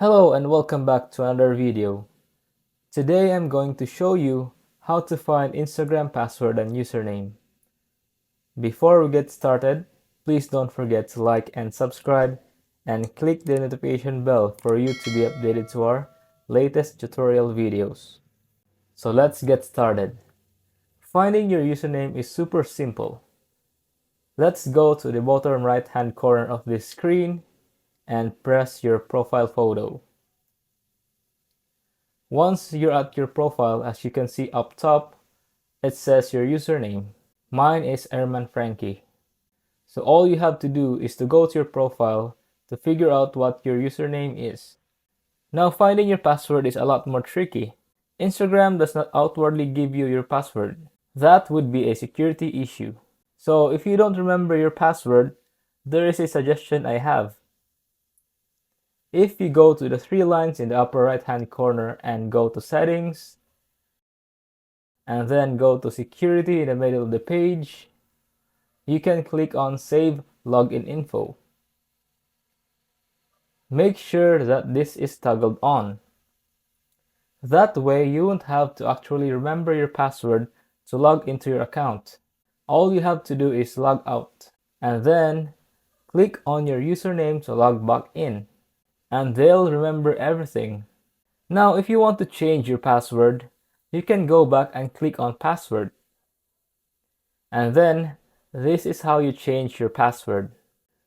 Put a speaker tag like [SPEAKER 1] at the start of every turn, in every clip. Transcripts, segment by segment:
[SPEAKER 1] Hello and welcome back to another video. Today I'm going to show you how to find Instagram password and username. Before we get started, please don't forget to like and subscribe and click the notification bell for you to be updated to our latest tutorial videos. So let's get started. Finding your username is super simple. Let's go to the bottom right hand corner of this screen and press your profile photo. Once you're at your profile, as you can see up top, it says your username. Mine is Erman Frankie. So all you have to do is to go to your profile to figure out what your username is. Now finding your password is a lot more tricky. Instagram does not outwardly give you your password. That would be a security issue. So if you don't remember your password, there is a suggestion I have. If you go to the three lines in the upper right hand corner and go to settings, and then go to security in the middle of the page, you can click on save login info. Make sure that this is toggled on. That way you won't have to actually remember your password to log into your account. All you have to do is log out and then click on your username to log back in, and they'll remember everything. Now if you want to change your password, you can go back and click on password. And then this is how you change your password.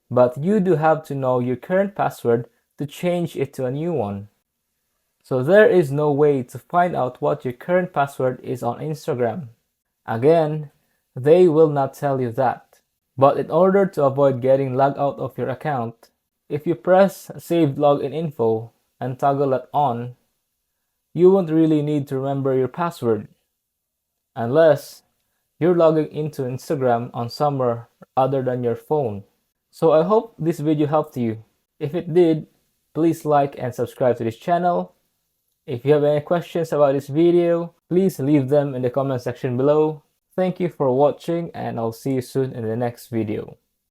[SPEAKER 1] But you do have to know your current password to change it to a new one. So there is no way to find out what your current password is on Instagram. Again, they will not tell you that. But in order to avoid getting logged out of your account, if you press save login info and toggle it on, you won't really need to remember your password. Unless you're logging into Instagram on somewhere other than your phone. So I hope this video helped you. If it did, please like and subscribe to this channel. If you have any questions about this video, please leave them in the comment section below. Thank you for watching and I'll see you soon in the next video.